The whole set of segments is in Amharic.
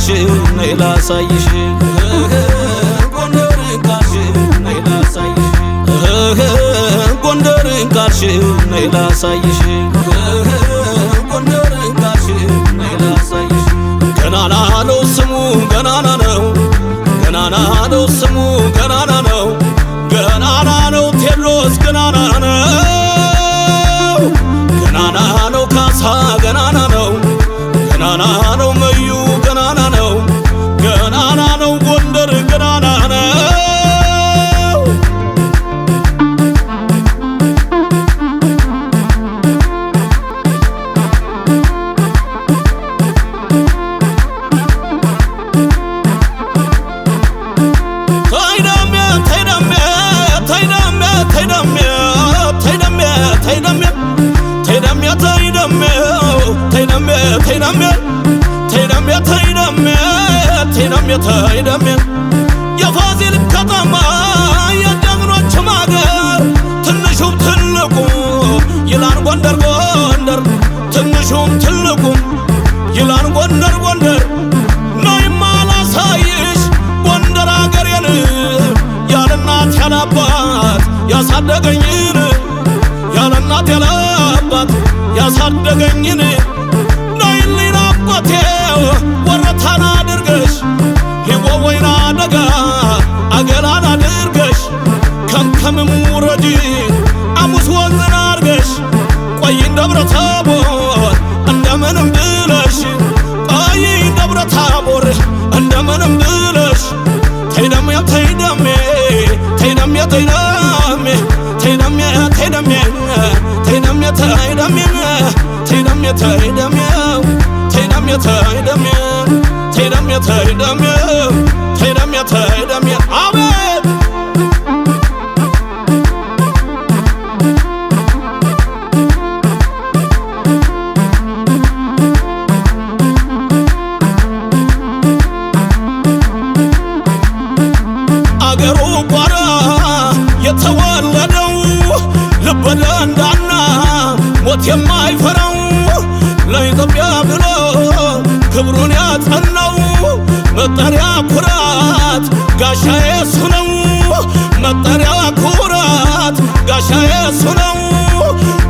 ካልሽ ነይ ላሳይሽ ጎንደርን ካልሽ ነይ ላሳይሽ ጎንደርን ካልሽ ነይ ላሳይሽ ጎንደርን ካልሽ ነይ ላሳይሽ ገናና ነው ስሙ ገናና ነው ገናና ነው ስሙ ገናና ነው ገናና ነው ቴዎድሮስ ገናና ነው ገናና ነው ካሳ ገናና ነው ገናና ነው መዩ ገናና ነው ገናና ነው ጎንደር ገናና ነው የፋሲል ከተማ የጀግኖች ማገር ትንሹም ትልቁ ይላል ጎንደር ጎንደር ትንሹም ትልቁ ይላል ጎንደር ጎንደር ነይማ ላሳይሽ ጎንደር አገሬን ያለ እናት ያለ አባት ያሳደገኝን ያለ እናት ያለ አባት ያሳደገኝን ነይልኝ ናፍቆቴ ወረታን አድርገሽ ወይና ደጋ አገላን አድርገሽ ከምከምም ውረጂ አሙስ ወንዝን አድርገሽ ቆይ ደብረ ታቦር እንደምንም ብለሽ ቆይ ደብረ ታቦር እንደምንም ብለሽ ተይደሜ ተይደሜ ተይደሜ ተይደሜ ተይደሜ ተይደሜ ተይደሜ ተይደሜ ተይደሜ ተይደሜ ተይደሜ ተይደሜ ተይደሜ ተይደሜ ተይደሜ ተይደሜ አቤት አገሩ ቋራ የተወለደው ልበ ደንዳና ሞት የማይፈራው ለኢትዮጵያ ብሎ ክብሩን ያጸናው መጠሪያ ኩራት ጋሻዬ እሱ ነው መጠሪያ ኩራት ጋሻዬ እሱ ነው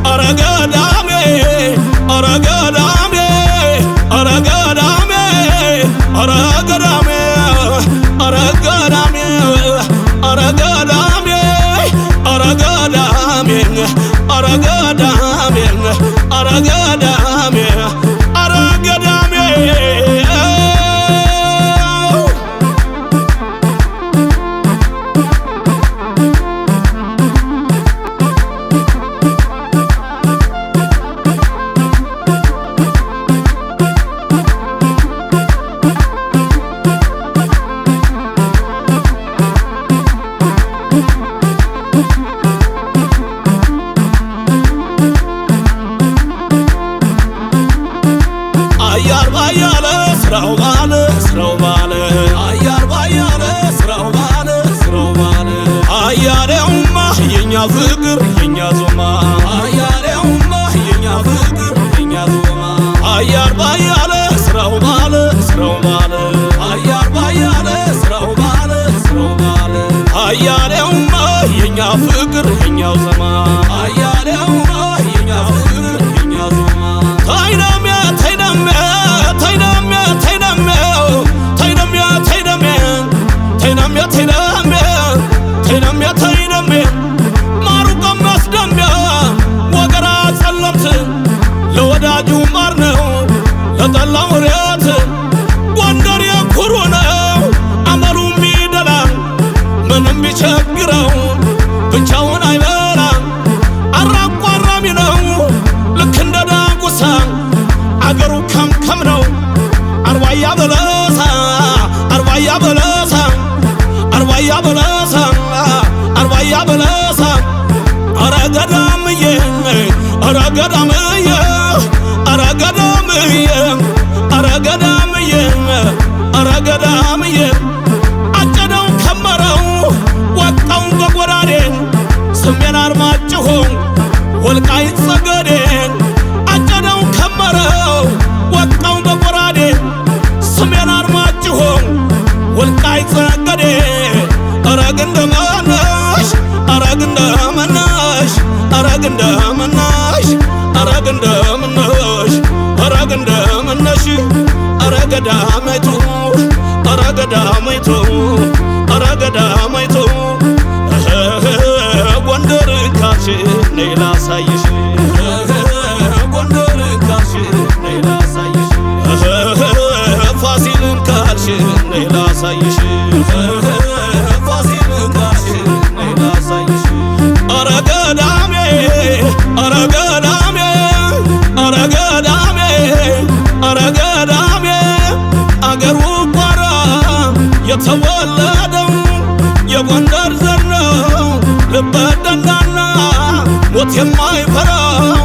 ኧረ ገዳሜ ኧረ ገዳሜ ኧረ ገዳሜ ኧረ ገዳሜ ኧረ ገዳሜ ኧረ ገዳሜ ኧረ ገዳሜ ኧረ ገዳሜ ኧረ ገዳሜ ኧረ ገዳሜ የኛ ፍቅር የኛ ዞማ አያሌውማ የኛ ፍቅር የኛ ዞማ አያር ባያለ ስራው ባለ ስራው ባለ አያር ባያለ ስራው ባለ ስራው ባለ አያሌውማ የኛ ፍቅር የኛ ዞማ አያሌውማ የኛ ፍቅር የኛ ዞማ ታይደሜ ታይደሜ ታይደሜ ታይደሜ ታይደሜ ታይደሜ ታይደሜ ታይደሜ ታይደሜ ታይደሜ ወገራ ጸለምት ለወዳጁ ማር ነው ለጠላው ሬት ጎንደር የኩሩ ነው አመሉ ሚደላ ምንም ቢቸግረው ብቻውን አይበላ አራቋራሚ ነው ልክ እንደ ዳጉሳ አገሩ ከምከም ነው አርባያ በለሳ አርባያ በለሳ አርባያ በለሳ አርባያ በለሳ ኧረ ገዳምዬ ኧረ ገዳምዬ ኧረ ገዳምዬ ኧረ ገዳምዬ ኧረ ገዳምዬ አጨደው ከመረው ወጣው በጎራዴ ሰሜን አርማጭሆ ወልቃይት ጠገዴ አጨደው ከመረው ወጣው በጎራዴ ሰሜን አርማጭሆ እንደምነሽ አረግ እንደምነሽ አረግ እንደምነሽ አረግ እንደምነሽ አረግ እንደምነሽ አረገዳማይቱ አረገዳማይቱ አረገዳማይቱ ጎንደር ካልሽ ነይ ላሳይሽ ጎንደር ካልሽ ነይ ላሳይሽ ፋሲልን ካልሽ ነይ ላሳይሽ ፋሲልን ካልሽ ነይ ላሳይሽ አረገዳሜ አረገዳሜ አረገዳሜ አረገዳሜ አገሩ ቋራ የተወለደው የጎንደር ዘር ነው ልበ ደንዳና ሞት የማይፈራው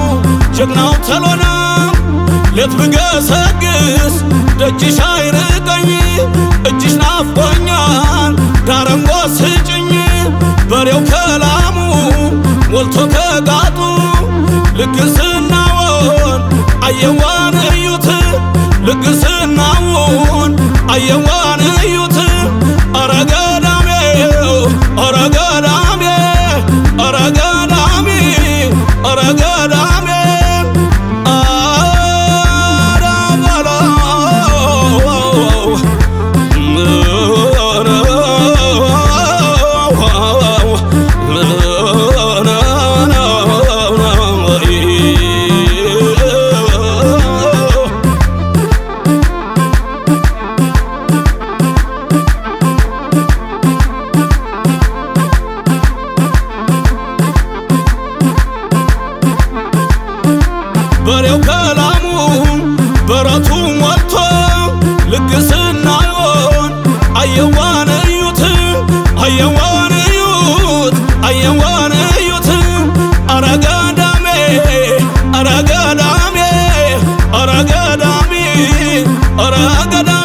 ጀግናው ተሎና ሌት ብገሰግስ ደጅሽ አይርቀኝ እጅሽ ናፍቆኛል ዳረንጎ ስጭኝ በሬው ከላሙ ሞልቶ ከጋጡ ልግስናውን አየዋን እዩት ልግስናውን አየዋን እዩት አረገዳሜው አረገዳሜ አረገዳሜ አረገዳሜ በሬው ከላሙ በረቱ ሞልቶ ልግስናውን አየዋን እዩት አየዋን እዩት አየዋን እዩት አረገዳሜ አረገዳሜ አረገዳሜ አረገዳሜ